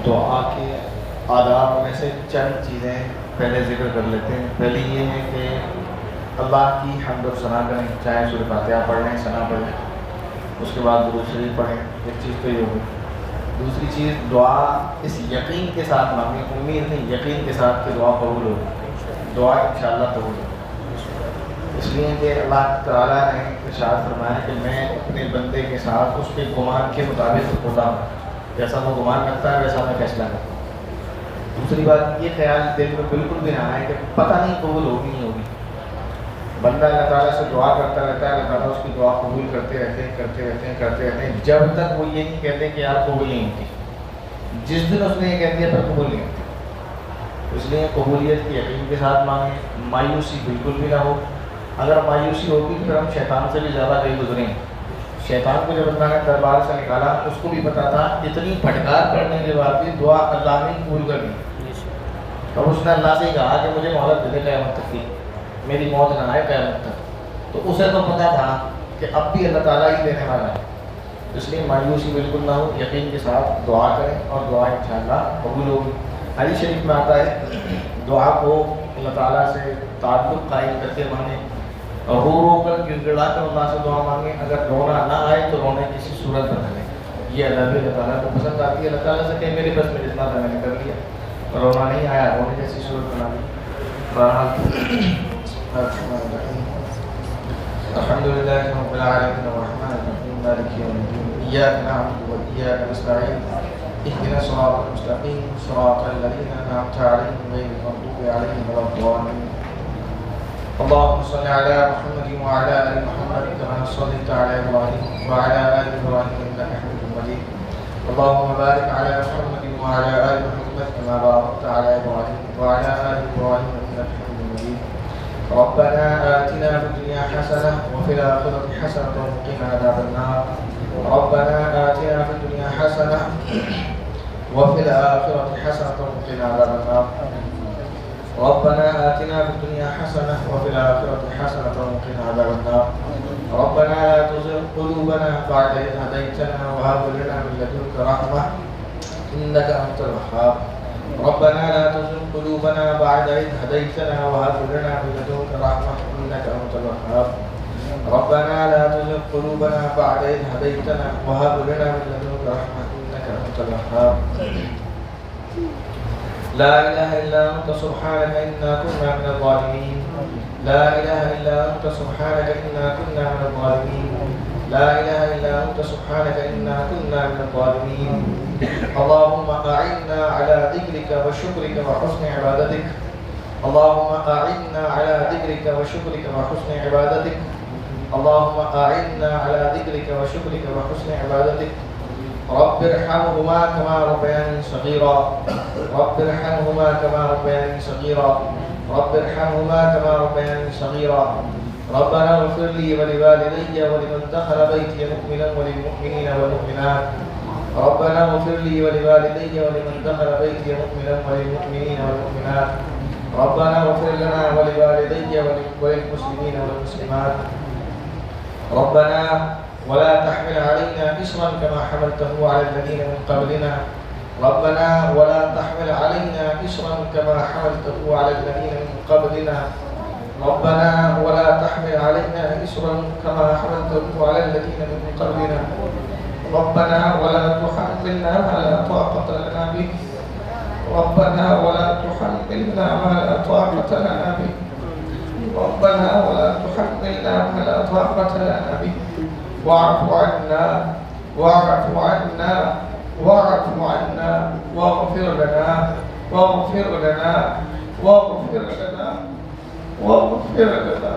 دعا کے آداب میں سے چند چیزیں پہلے ذکر کر لیتے ہیں۔ پہلی یہ ہے کہ اللہ کی حمد و ثنا کریں، چاہے سورۃ فاتحہ پڑھ لیں، ثنا پڑھ لیں، اس کے بعد درود شریف پڑھیں، ایک چیز تو یہ ہوگی۔ دوسری چیز، دعا اس یقین کے ساتھ مانگیں، امید نہیں، یقین کے ساتھ کہ دعا قبول ہوگی، دعا انشاءاللہ قبول ہوگی، اس لیے کہ اللہ تعالیٰ نے ارشاد فرمایا کہ میں اپنے بندے کے ساتھ اس کے گمان کے مطابق ہوتا ہوں، جیسا وہ گمان رکھتا ہے ویسا میں فیصلہ کرتا ہوں۔ دوسری بات، یہ خیال دل میں بالکل بھی نہ آئے کہ پتہ نہیں قبول ہوگی نہیں ہوگی۔ بندہ اللہ تعالیٰ سے دعا کرتا رہتا ہے، اللہ تعالیٰ اس کی دعا قبول کرتے رہتے ہیں جب تک وہ یہ نہیں کہتے کہ یار قبول نہیں ہوتی۔ جس دن اس نے یہ کہہ دیا پھر قبول نہیں ہوتی۔ اس لیے قبولیت کی یقین کے ساتھ مانگیں، مایوسی بالکل بھی نہ ہو۔ اگر مایوسی ہوگی تو پھر ہم شیطان سے بھی زیادہ کہیں گزریں۔ شیطان کو جب اللہ نے دربار سے نکالا، اس کو بھی پتا تھا اتنی پھٹکار کرنے کے بعد بھی دعا اللہ نے قبول کر دی۔ تب اس نے اللہ سے کہا کہ مجھے مہلت دے دے قیامت تک کی، میری موت نہ آئے قیامت تک۔ تو اسے تو پتا تھا کہ اب بھی اللہ تعالیٰ ہی دینے والا ہے، اس لیے مایوسی بالکل نہ ہو، یقین کے ساتھ دعا کریں اور دعا انشاءاللہ قبول ہوگی۔ حدیث شریف میں آتا ہے دعا کو اللہ تعالیٰ سے تعلق قائم کر کے مانگیں، اور رو کر گڑ گڑا کر اللہ سے دعا مانگیں۔ اگر رونا نہ آئے تو رونے کسی صورت بنا لیں، یہ اللہ تعالیٰ کو پسند آتی ہے۔ اللہ تعالیٰ سے کہ میرے بس میں جتنا تھا میں نے کر لیا، رونا نہیں آیا، رونے جیسی صورت بنا لی۔ الحمد للہ رب العالمین الرحمن الرحیم مالک یوم الدین ایاک نعبد و ایاک نستعین اهدنا الصراط المستقیم صراط الذین انعمت علیہم غیر المغضوب علیہم ولا الضالین۔ اللهم صل على محمد وعلى آل محمد كما صليت على إبراهيم وعلى آل إبراهيم إنك حميد مجيد۔ اللهم بارك على محمد وعلى آل محمد كما باركت على إبراهيم وعلى آل إبراهيم إنك حميد مجيد۔ ربنا آتنا في الدنيا حسنة وفي الآخرة حسنة وقنا عذاب النار۔ ربنا آتنا في الدنيا حسنة وفي الآخرة حسنة وقنا عذاب النار۔ ربنا آتنا في الدنيا حسنة وفي الآخرة حسنة وقنا عذاب النار۔ ربنا لا تزغ قلوبنا بعد إذ هديتنا وهب لنا من لدنك رحمة إنك أنت الوهاب۔ ربنا لا تزغ قلوبنا بعد إذ هديتنا وهب لنا من لدنك رحمة إنك أنت الوهاب۔ ربنا لا تزغ قلوبنا بعد إذ هديتنا وهب لنا من لدنك رحمة إنك أنت الوهاب۔ لا إله إلا أنت سبحانك إنا كنا من الظالمين۔ لا إله إلا أنت سبحانك إنا كنا من الظالمين۔ لا إله إلا أنت سبحانك إنا كنا من الظالمين۔ اللهم أعنا على ذكرك وشكرك وحسن عبادتك۔ اللهم أعنا على ذكرك وشكرك وحسن عبادتك۔ اللهم أعنا على ذكرك وشكرك وحسن عبادتك۔ رب ارحمهما كما ربياني صغيرا۔ رب ارحمهما كما ربياني صغيرا۔ رب ارحمهما كما ربياني صغيرا۔ ربنا اغفر لي ولوالدي ولمن دخل بيتي مؤمنا وللمؤمنين والمؤمنات۔ ربنا اغفر لي ولوالدي ولمن دخل بيتي مؤمنا وللمؤمنين والمؤمنات۔ ربنا اغفر لنا ولوالدي وللمسلمين والمسلمات۔ ربنا ولا تحمل علينا إصرا كما حملته على الذين من قبلنا۔ ربنا ولا تحمل علينا إصرا كما حملته على الذين من قبلنا۔ ربنا ولا تحمل علينا إصرا كما حملته على الذين من قبلنا۔ ربنا ولا تحملنا ما لا طاقة لنا به۔ ربنا ولا تحملنا ما لا طاقة لنا به۔ ربنا ولا تحملنا ما لا طاقة لنا به۔ واعف عنا واعف عنا واعف عنا واغفر لنا واغفر لنا واغفر لنا واغفر لنا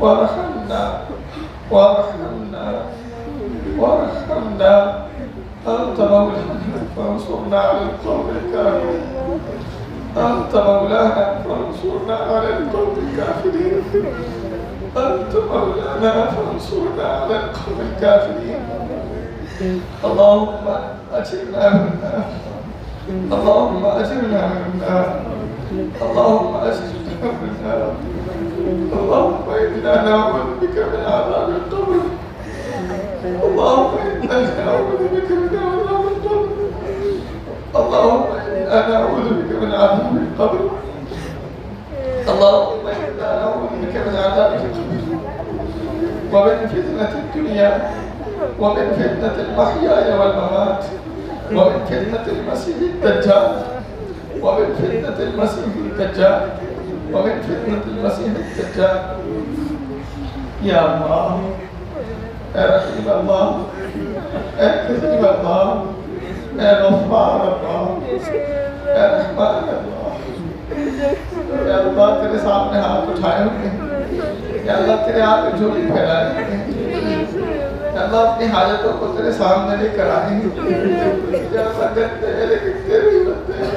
وارحمنا وارحمنا وارحمنا أنت مولانا فانصرنا على القوم الكافرين۔ أنت مولانا فانصرنا على القوم الكافرين۔ أنت مولانا فانصرنا على القوم الكافرين۔ اللهم أجرنا من النار، اللهم أجرنا من النار، اللهم أجرنا من النار، اللهم إنا نعوذ بك من عذاب القبر، اللهم إنا نعوذ بك من عذاب القبر، اللهم إنا نعوذ بك من عذاب القبر اللهم إنا نعوذ بك من عذاب القبر ومن فتنة الدنيا ومن فتنة المحيا والممات ومن فتنة المسيح الدجال ومن فتنة المسيح الدجال ومن فتنة المسيح الدجال يا الله اے رحیم اللہ اے کریم اللہ اے غفار اللہ اے رحمان اللہ یا اللہ تیرے سامنے ہاتھ اٹھائے ہوئے یا اللہ تیرے آگے جھولی پھیلائے ہوئے یا اللہ اپنی حاجتوں کو تیرے سامنے لے کر آئے یا اللہ گھنٹے ہیں لیکن تیرے ہی بنتے ہیں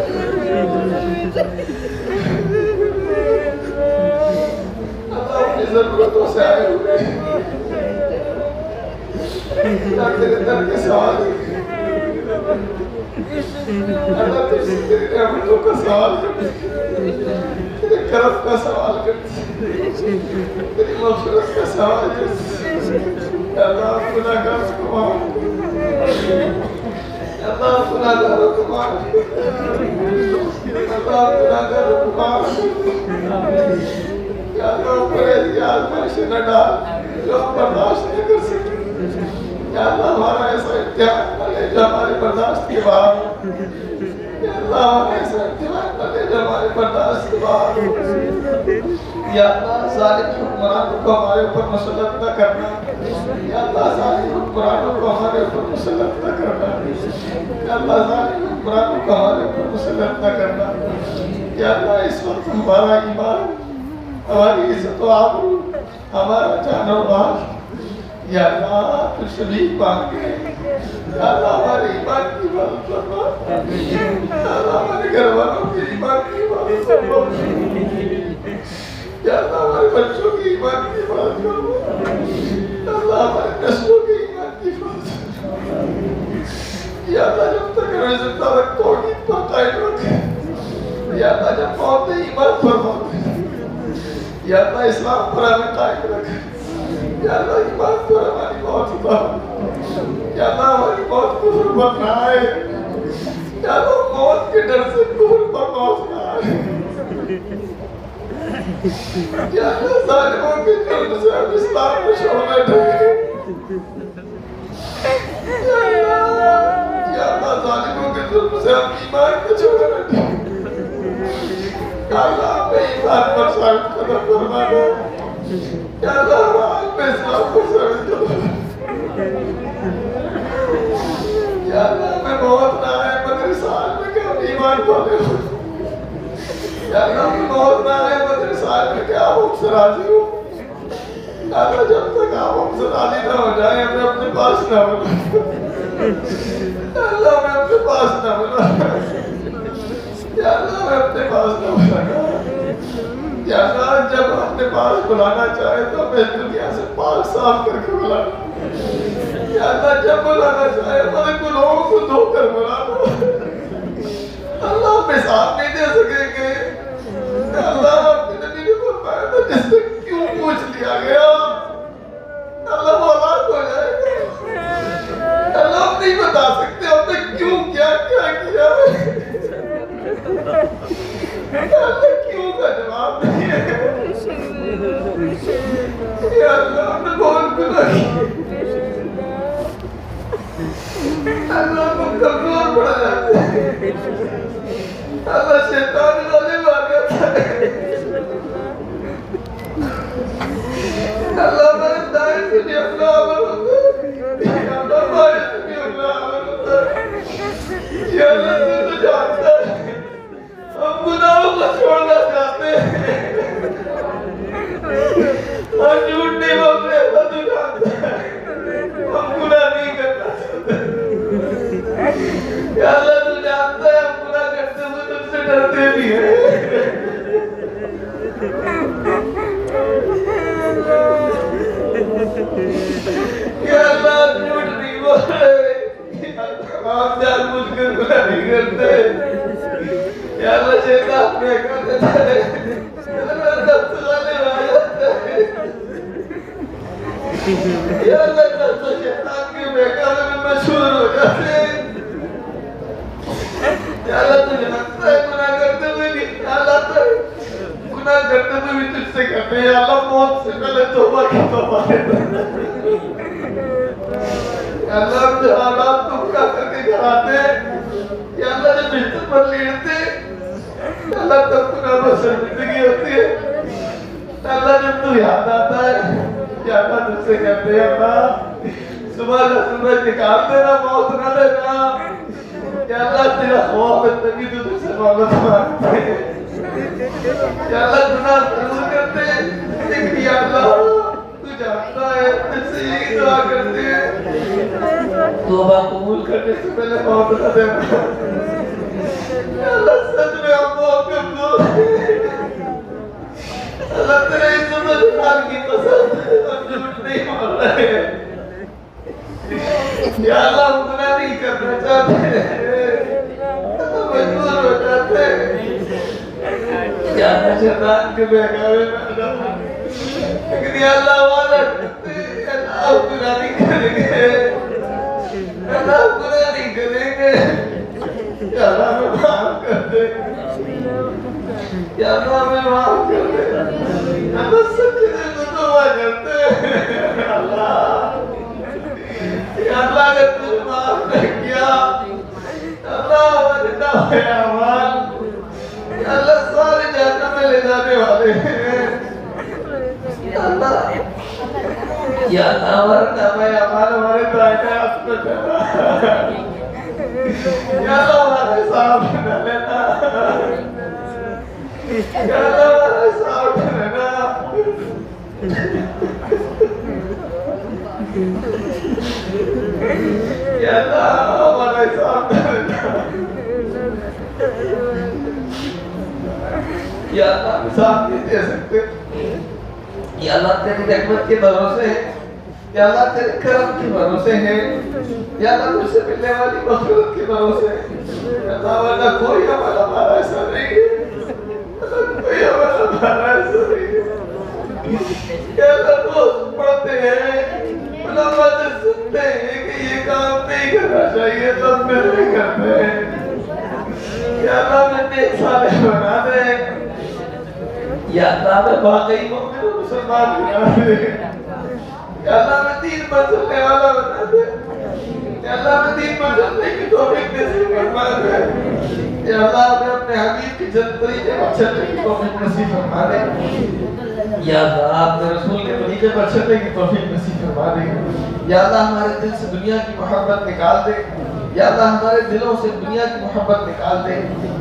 اللہ اپنی ضرورتوں سے آئے ہوئے اللہ تیرے در کے سوال اللہ تجھ سے تیری نعمتوں کا سوال کرتے تیرے کرم کا سوال کرتے تیری مغفرت کا سوال کرتے اللہ گناہگاروں کو معاف اللہ گناہگاروں کو معاف اللہ گناہگاروں کو معاف یا اللہ پرہیز کی آزمائش نہ ڈال جو ہم برداشت نہیں کر سکتے یا اللہ ہمارا ایسا امتحان نہ لے جو ہماری برداشت کے باہر یا اللہ ہمارا ایسا امتحان نہ لے جو ہماری برداشت کے باہر یا اللہ ظالم حکمرانوں کو ہمارے اوپر مسلط نہ کرنا یا اللہ ظالم حکمرانوں کو ہمارے اوپر مسلط نہ کرنا یا اللہ ظالم حکمرانوں کو ہمارے اوپر مسلط نہ کرنا یا اللہ اس وقت ہمارا ایمان ہماری عزت و آبرو ہمارا جان و مال یا اللہ تجھ سے بھیک مانگتے ہیں یا اللہ ہمارے ایمان کی حفاظت فرما یا اللہ ہمارے گھر والوں کی ایمان کی حفاظت فرما یا اللہ ہمارے بچوں کی ایمان کی حفاظت فرما یا اللہ ہمارے نسلوں کی ایمان کی حفاظت فرما یا اللہ جب تک ہمیں زندہ رکھ توحید پر قائم رکھے یا اللہ جب موت ایمان پر موت یا اللہ اسلام پر ہمیں قائم رکھے یا اللہ ایمان پر ہماری موت عطا یا اللہ ہماری موت کفر پر نہ آئے یا اللہ موت کے ڈر سے کفر پر موت نہ آئے یا اللہ ظالموں کے جرم سے ہم اسلام میں شعلہ ڈھکے یا اللہ ظالموں کے جرم سے ہم ایمان میں شعلہ ڈھکے یا اللہ ہمیں ایمان پر ثابت قدم فرمانا یا اللہ ہمارے میں اسلام پر ثابت قدم یا اللہ ہمیں موت نہ آئے مگر اس حال میں کہ ہم ایمان پانے ہو یا اللہ ہمیں موت نہ آئے مگر اس حال میں کہ آپ ہم سے راضی ہو یا اللہ جب تک آپ ہم سے راضی نہ ہو جائیں ہمیں اپنے پاس نہ بنا یا اللہ ہمیں اپنے پاس نہ بنا یا اللہ ہمیں اپنے پاس نہ بنا یا اللہ جب اپنے پاس بلانا چاہے تو ہمیں دنیا سے پاک صاف کر کے بلانا یا اللہ جب بلانا چاہے ہمارے گناہوں کو دھو کر بلانا اللہ ہمیں ساتھ نہیں دے سکیں گے یا اللہ اپنے نبی نے فرمایا تھا جس سے کیوں پوچھ لیا گیا اللہ وہ ہلاک ہو جائے گا اللہ ہم نہیں بتا سکتے ہم نے کیوں کیا کیا اللہ کیوں کا جواب نہیں ہے یا اللہ ہم نے بہت گناہ کیا اللہ ہم کمزور پڑ جاتے ہیں اللہ شیطان غالب آ جاتا ہے اللہ ہمارے دائیں سے بھی اپنا عمل ہوتا ہے یا اللہ ہمارے سے بھی اپنا عمل ہوتا ہے یا اللہ تو جانتا ہے ہم گناہوں کو چھوڑنا چاہتے ہیں ہم جھوٹ نہیں بولتے اللہ تو جانتا ہے ہم گناہ نہیں کرنا چاہتے یا اللہ تو جانتا ہے ہم گناہ کرتے ہوئے تم سے ڈرتے بھی ہیں یا اللہ جھوٹ نہیں بول رہے ہم جان بوجھ کر گناہ نہیں کرتے یا اللہ شیطان میں کر دیتا ہے اللہ نفس غالب آ جاتا ہے یا اللہ نفس شیطان کی محکمہ میں مشہور ہو جاتے ہیں یا اللہ تجھے لگتا ہے گناہ کرتے ہوئے بھی یا اللہ گناہ کرتے ہوئے بھی تجھ سے کہتے ہیں یا اللہ موت سے پہلے توبہ کی توبہ یا اللہ ہم جو حالات کو کھا کر کے کراتے ہیں یا اللہ جب بستر پر لیٹتے یا اللہ تب گناہ پر شرمندگی ہوتی ہے یا اللہ جب تو یاد آتا ہے یا اللہ تجھ سے کہتے ہیں اللہ صبح کا سورج نکال دینا موت نہ دینا یا اللہ تیرا خواب ہے تبھی تو تجھ سے معاملت مانگتے ہیں یا اللہ گناہ ضرور کرتے ہیں لیکن یا اللہ تو جانتا ہے تجھ سے یہی دعا کرتے ہیں توبہ قبول کرنے سے پہلے موت نہ دینا یا اللہ سچ میں ہم موت کمزور ہیں اللہ تیرے عزت و جلال کی قسم ہم جھوٹ نہیں مار رہے ہیں یا اللہ ہم گناہ نہیں کرنا چاہتے ہم مجبور ہو جاتے یا اللہ شیطان کے بہکاوے میں آنا لیکن یا اللہ والا کرتے یا اللہ ہم گناہ نہیں کریں گے یا اللہ ہم گناہ نہیں کریں گے یا اللہ ہمیں معاف کر دے یا اللہ ہمیں معاف کر دے یا اللہ سچے دل کو توبہ کرتے یا اللہ یا اللہ اگر تجھے معاف نہیں کیا یا اللہ ہمارے نام اعمال یا اللہ سارے جہنم میں لے جانے والے ہیں یا اللہ ہمارے نام اعمال ہمارے دائیں ہاتھ میں چلا یا اللہ ہمارے سامنے نہ لینا یا اللہ ہمارے سامنے لینا یا اللہ ہمارے سامنے یا اللہ ہم ساتھ نہیں دے سکتے یا اللہ تیری رحمت کے بھروسے ہیں یا اللہ تیرے کرم کے بھروسے ہیں یا اللہ مجھ سے ملنے والی مغفرت کے بھروسے ہیں یا اللہ ورنہ کوئی ہمارا ایسا نہیں ہے کوئی ہمارا ایسا نہیں ہے یا اللہ دوست پڑھتے ہیں علماء سے سنتے ہیں کہ یہ کام نہیں کرنا چاہیے تو ہم نہیں کرتے ہیں یا اللہ میں نیک صالح بنا دے یا اللہ میں واقعی مومن و مسلمان بنا دے یا اللہ میں دین پر چلنے والا بنا دے یا اللہ میں دین پر چلنے کی توفیق نصیب فرما دے یا اللہ میں اپنے حبیب کی طریقے پر چلنے کی توفیق نصیب فرما دے یا اللہ اپنے رسول کے طریقے پر چلنے کی توفیق نصیب فرما دے یا اللہ ہمارے دل سے دنیا کی محبت نکال دے یا اللہ ہمارے دلوں سے دنیا کی محبت نکال دے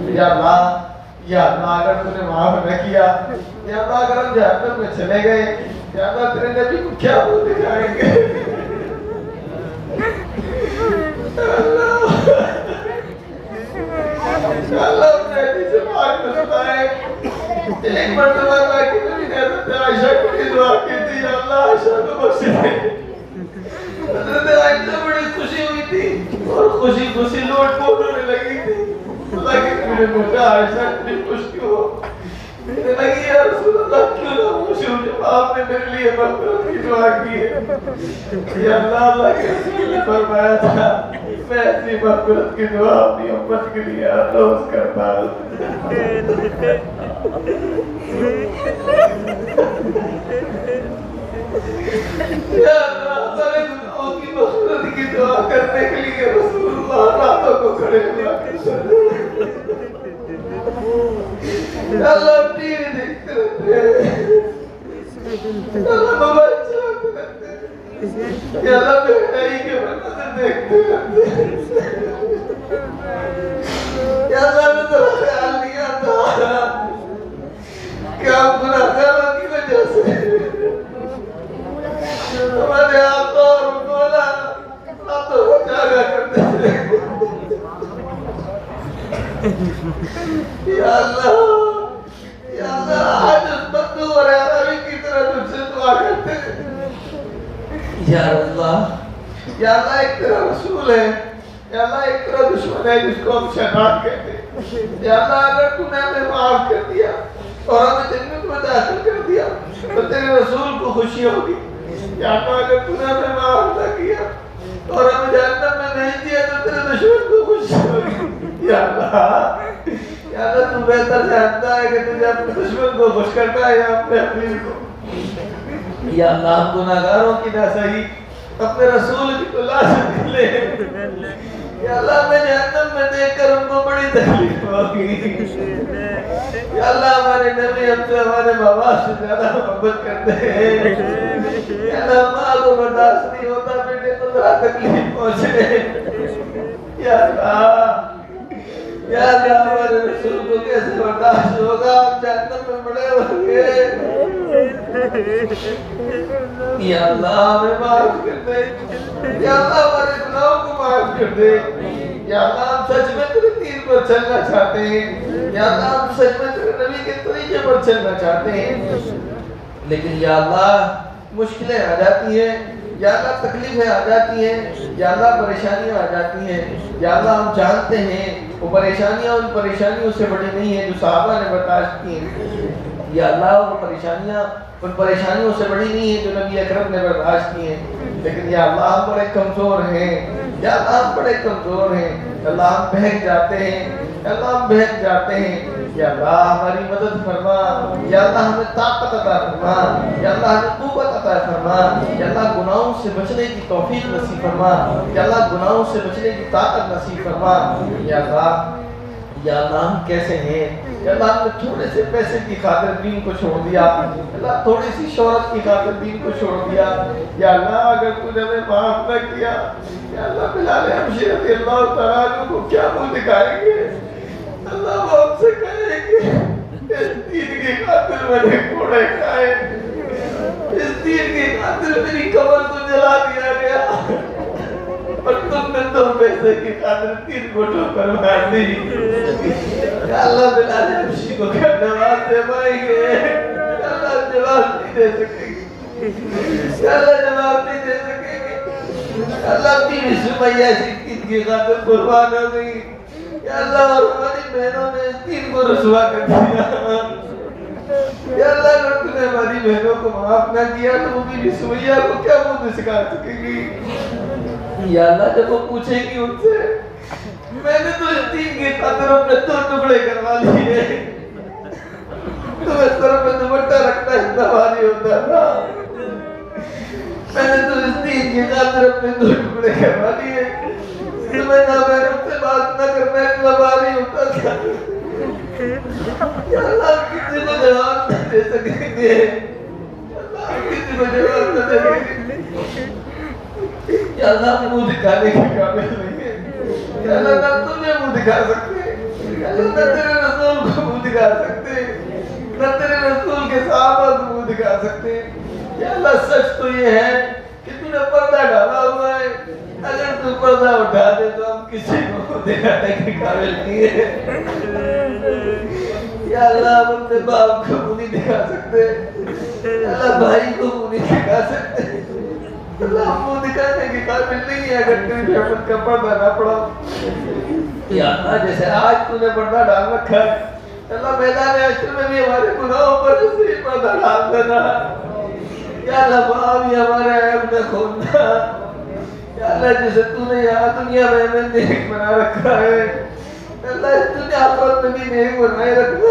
یا اللہ اگر تو نے معاف نہ کیا یا اللہ اگر ہم جہنم میں چلے گئے یا اللہ تیرے نبی کو کیا وہ دکھائیں گے یا اللہ اپنے حدیث پاک میں سنائے ایک مرتبہ اللہ کی نبی نے حضرت عائشہ کو یہ دعا کی تھی یا اللہ عائشہ کو بخش دے حضرت عائشہ بڑی خوشی ہوئی تھی اور خوشی خوشی لوٹ پوٹ ہونے لگی تھی اللہ کی نبی نے پوچھا عائشہ اتنی خوش کیوں ہو کہنے لگی یا رسول اللہ کیوں نہ خوش ہوں جب آپ نے میرے لیے مغفرت کی دعا کی ہے یا اللہ کے رسول نے فرمایا تھا میں ایسی مغفرت کی دعا اپنی امت کے لیے روز کرتا ہوں یا اللہ ہمارے گناہوں کی مغفرت کی دعا کرنے کے لیے رسول اللہ راتوں کو کھڑے ہوا یا اللہ ٹی وی دیکھتے رہتے ہیں یا اللہ موبائل چلاتے رہتے ہیں یا اللہ بہنائی کے مناظر دیکھتے رہتے ہیں یا اللہ میں تیرا خیال نہیں آتا کہ ہم گناہگاروں کی وجہ سے ہمارے آقا اور مولا راتوں کو جاگا کرتے تھے یا اللہ آج اس بدو اور عربی کی طرح تجھ سے دعا کرتے یا اللہ ایک طرح رسول ہے یا اللہ ایک طرح دشمن ہے جس کو ہم شیطان کہتے ہیں یا اللہ اگر تو نے ہمیں معاف کر دیا اور ہمیں جنت میں داخل کر دیا تو تیرے رسول کو خوشی ہوگی یا اللہ اگر تو نے ہمیں معاف نہ کیا اور ہمیں جہنم میں نہیں دیا تو تیرے دشمن کو خوشی ہوگی یا اللہ تو بہتر جانتا ہے کہ تجھے اپنے دشمن کو خوش کرنا ہے یا اپنے حبیب کو. یا اللہ ہم گناہگاروں کی نہ صحیح اپنے رسول کی تلاش لے. یا اللہ میں جہنم میں دیکھ کر ان کو بڑی تکلیف ہوگی. یا اللہ ہمارے نبی ہم سے ہمارے ماں باپ سے زیادہ محبت کرتے ہیں. یا اللہ ماں کو برداشت نہیں ہوتا بیٹے کو ذرا تکلیف پہنچے. یا اللہ ہمارے رسول کو کیسے برداشت ہوگا, ہم جہنم میں بڑے ہوں گے. یا اللہ ہمیں معاف کر دے. یا اللہ ہمارے گناہوں کو معاف کر دے. یا اللہ ہم سچ میں تیرے دین پر چلنا چاہتے ہیں. یا اللہ ہم سچ میں تیرے نبی کے طریقے پر چلنا چاہتے ہیں, لیکن یا اللہ مشکلیں آ جاتی ہیں. یا اللہ تکلیفیں آ جاتی ہیں. یا اللہ پریشانیاں آ جاتی ہیں. یا اللہ ہم جانتے ہیں وہ پریشانیاں ان پریشانیوں سے بڑی نہیں ہیں جو صحابہ نے برداشت کی ہیں. یا اللہ وہ پریشانیاں ان پریشانیوں سے بڑی نہیں ہیں جو نبی اکرم نے برداشت کی ہیں. لیکن یا اللہ ہم بڑے کمزور ہیں. یا اللہ ہم بڑے کمزور ہیں. اللہ ہم بہک جاتے ہیں. اللہ ہم بہک جاتے ہیں. یا اللہ ہماری مدد فرما. یا اللہ ہمیں طاقت عطا فرما. یا اللہ ہمیں قوت عطا فرما. یا اللہ گناہوں سے بچنے کی توفیق نصیب فرما. یا اللہ گناہوں سے بچنے کی طاقت نصیب فرما. یا اللہ ہم کیسے ہیں. یا اللہ ہم نے تھوڑے سے پیسے کی خاطر دین کو چھوڑ دیا. اللہ تھوڑی سی شہرت کی خاطر دین کو چھوڑ دیا. یا اللہ اگر تو نے ہمیں معاف نہ کیا, یا اللہ بلال حبشی رضی اللہ تعالیٰ عنہ کو کیا منہ دکھائیں گے. اللہ وہ ہم سے کہے کہ اس دین کی خاطر میں نے کوڑے کھائے, اس دین کی خاطر میری قبر کو جلا دیا گیا, اور تم نے تو پیسے کی خاطر 3 گھٹوں پر مار دی. یا اللہ بلال حبشی کو کیا جواب دے پائیں گے. یا اللہ جواب نہیں دے سکیں گے. یا اللہ جواب نہیں دے سکیں گے. یا اللہ بیوی سمیہ سے دین کی خاطر قربان ہو گئی. یا اللہ اور ہماری بہنوں نے اس دین کو رسوا کر دیا. یا اللہ اگر تو نے ہماری بہنوں کو معاف نہ کیا تو وہ بیوی سمیہ کو کیا منہ دکھا سکیں گی. یا اللہ جب وہ پوچھے گی ان سے میں نے تو اس دین کی خاطر اپنے 2 ٹکڑے کروا لیے, تمہیں سر میں دوپٹہ رکھنا اتنا بھاری ہوتا تھا, میں نے تو اس دین کی خاطر اپنے 2 ٹکڑے کروا لیے, تمہیں نہ محرم سے بات نہ کرنا اتنا بھاری ہوتا تھا. یا اللہ کسی کو جواب نہ دے سکیں گے. یا اللہ کسی کو جواب نہ دے سکیں گے. یا اللہ منہ دکھانے کے قابل نہیں ہے. یا اللہ نہ تجھے منہ دکھا سکتے, یا اللہ نہ تیرے رسول کو منہ دکھا سکتے, نہ تیرے رسول کے صحابہ کو منہ دکھا سکتے. یا اللہ سچ تو یہ ہے کہ تو نے پردہ ڈالا ہوا ہے, اگر تو پردہ اٹھا دے تو ہم کسی کو منہ دکھانے کے قابل نہیں ہے. یا اللہ ہم اپنے باپ کو منہ نہیں دکھا سکتے, یا اللہ بھائی کو منہ نہیں دکھا سکتے. اللہ منہ دکھانے کی قابل نہیں ہے اگر تیری رحمت کا پردہ نہ پڑا. یا اللہ جیسے آج تو نے پردہ ڈال رکھا ہے, اللہ میدان حشر میں بھی ہمارے گناہوں پر اسی پردہ ڈال دینا. یا اللہ باپ بھی ہمارے عیب نہ کھولنا. یا اللہ جیسے تو نے یہاں دنیا میں ہمیں نیک بنا رکھا ہے, اللہ اس دنیا آخرت میں بھی نیک بنائے رکھنا.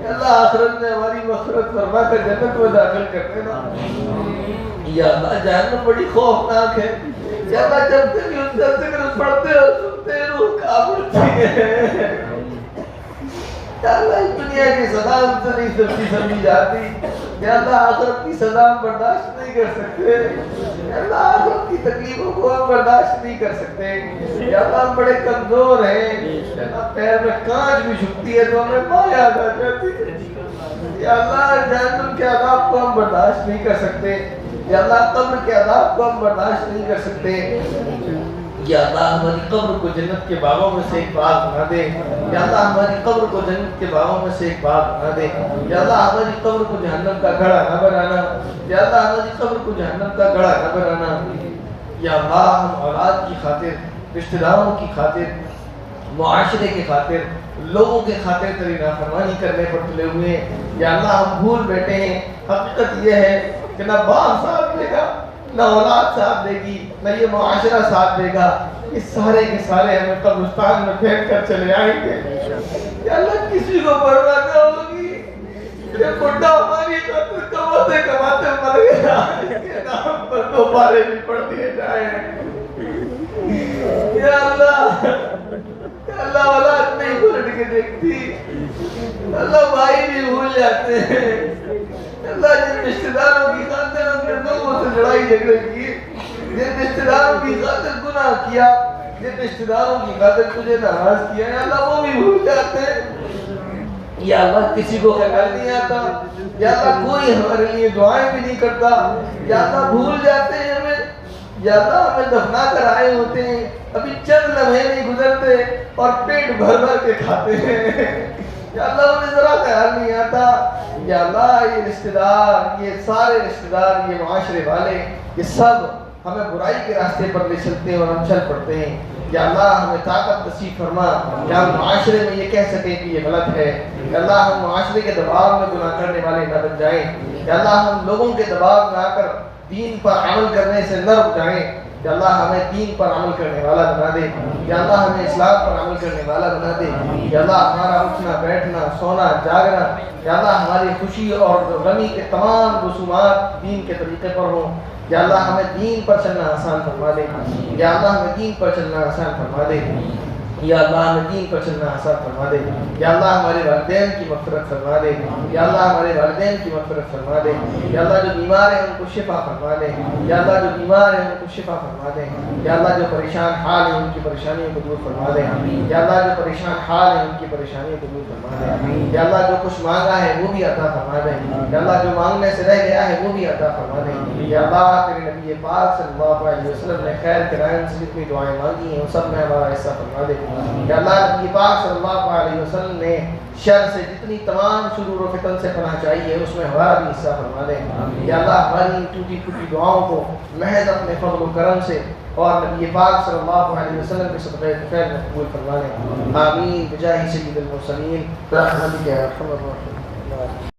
اللہ آخرت میں ہماری مغفرت فرما کر جنت میں داخل کر دینا. یا اللہ جہنم بڑی خوفناک ہے. یا اللہ جب تک ان سے ذکر پڑھتے ہو سنتے روح کانپ اٹھتی ہے. یا اللہ اس دنیا کی سزا ہم سے نہیں سمجھی جاتی. یا اللہ آخرت کی سزا ہم برداشت نہیں کر سکتے. یا اللہ آخرت کی تکلیفوں کو ہم برداشت نہیں کر سکتے. یا اللہ ہم بڑے کمزور ہیں. یا اللہ پیر میں کانچ بھی جھکتی ہے تو ہمیں پاں یاد آ جاتی ہے. یا اللہ جہنم کے عذاب کو ہم برداشت نہیں کر سکتے. یا اللہ قبر کے عذاب کو ہم برداشت نہیں کر سکتے. یا اللہ ہماری قبر کو جنت کے باغوں میں سے ایک باغ بنا دے. یا اللہ ہماری قبر کو جنت کے باغوں میں سے ایک باغ بنا دے. یا اللہ ہماری قبر کو جہنم کا گڑھا نہ بنانا. یا اللہ ہماری قبر کو جہنم کا گڑھا نہ بنانا. یا اللہ ہم اولاد کی خاطر, رشتہ داروں کی خاطر, معاشرے کی خاطر, لوگوں کے خاطر تیری نافرمانی کرنے پر تلے ہوئے ہیں. یا اللہ ہم بھول بیٹھے ہیں. حقیقت یہ ہے کہ نہ باپ ساتھ دے گا, نہ اولاد ساتھ دے گی, نہ یہ معاشرہ ساتھ دے گا. کہ سارے کے سارے ہمیں قبرستان میں پھینک کر چلے آئیں گے. یا اللہ کسی کو پرواہ نہ ہوگی یہ بڈھا ہماری خاطر کماتے کماتے مر گیا, اس کے نام پر 2 پارے بھی پڑھ دیے جائیں. یا اللہ اولاد نہیں پلٹ کے دیکھتی, اللہ بھائی بھی بھول جاتے ہیں. اللہ جن رشتہ داروں کی خاطر ہم نے لوگوں سے لڑائی جھگڑے کی, جن رشتہ داروں کی خاطر گناہ کیا, جن رشتہ داروں کی خاطر تجھے ناراض کیا, یا اللہ وہ بھی بھول جاتے ہیں. یا اللہ کسی کو خیال نہیں آتا, یا اللہ کوئی ہمارے لیے دعائیں بھی نہیں کرتا, یا اللہ بھول جاتے ہیں ہمیں, یا اللہ ہمیں دفنا کر آئے ہوتے ہیں, ابھی چند لمحے نہیں گزرتے اور پیٹ بھر بھر کے کھاتے ہیں. یا اللہ انہیں ذرا خیال نہیں آتا. یا اللہ یہ رشتہ دار, یہ سارے رشتہ دار, یہ معاشرے والے, یہ سب ہمیں برائی کے راستے پر لے چلتے ہیں اور ہم چل پڑتے ہیں. یا اللہ ہمیں طاقت نصیب فرما کہ ہم معاشرے میں یہ کہہ سکیں کہ یہ غلط ہے. یا اللہ ہم معاشرے کے دباؤ میں گناہ کرنے والے نہ بن جائیں. یا اللہ ہم لوگوں کے دباؤ میں آ کر دین پر عمل کرنے سے نہ رک جائیں. یا اللہ ہمیں دین پر عمل کرنے والا بنا دے. یا اللہ ہمیں اسلام پر عمل کرنے والا بنا دے. یا اللہ ہمارا اٹھنا بیٹھنا سونا جاگنا, یا اللہ ہماری خوشی اور غمی کے تمام رسومات دین کے طریقے پر ہوں. یا اللہ ہمیں دین پر چلنا آسان فرما دے. یا اللہ ہمیں دین پر چلنا آسان فرما دے. یا اللہ ہمیں دین پر چلنا آسان فرما دے. یا اللہ ہمارے والدین کی مغفرت فرما دے. یا اللہ ہمارے والدین کی مغفرت فرما دے. یا اللہ جو بیمار ہیں ان کو شفا فرما دے. یا اللہ جو بیمار ہیں ان کو شفا فرما دے. یا اللہ جو پریشان حال ہیں ان کی پریشانیوں کو دور فرما دے. یا اللہ جو پریشان حال ہیں ان کی پریشانیوں کو دور فرما دے. یا اللہ جو کچھ مانگا ہے وہ بھی عطا فرما دے. یا اللہ جو مانگنے سے رہ گیا ہے وہ بھی عطا فرما دے. یا اللہ تیرے نبی پاک صلی اللہ علیہ وسلم نے خیر کے رائن سے جتنی دعائیں مانگی ہیں ان سب میں ہمارا حصہ فرما دے. یا اللہ نبی پاک صلی اللہ علیہ وسلم نے شر سے جتنی تمام شرور و فتن سے پناہ چاہیے اس میں ہمارا بھی حصہ فرما دے. یا اللہ ہماری ٹوٹی پھوٹی دعاؤں کو محض اپنے فضل و کرم سے اور نبی پاک صلی اللہ علیہ وسلم کے صدقے خیر میں قبول فرما دے. آمین بجاہ سید المرسلین برحمتک یا ارحم الراحمین.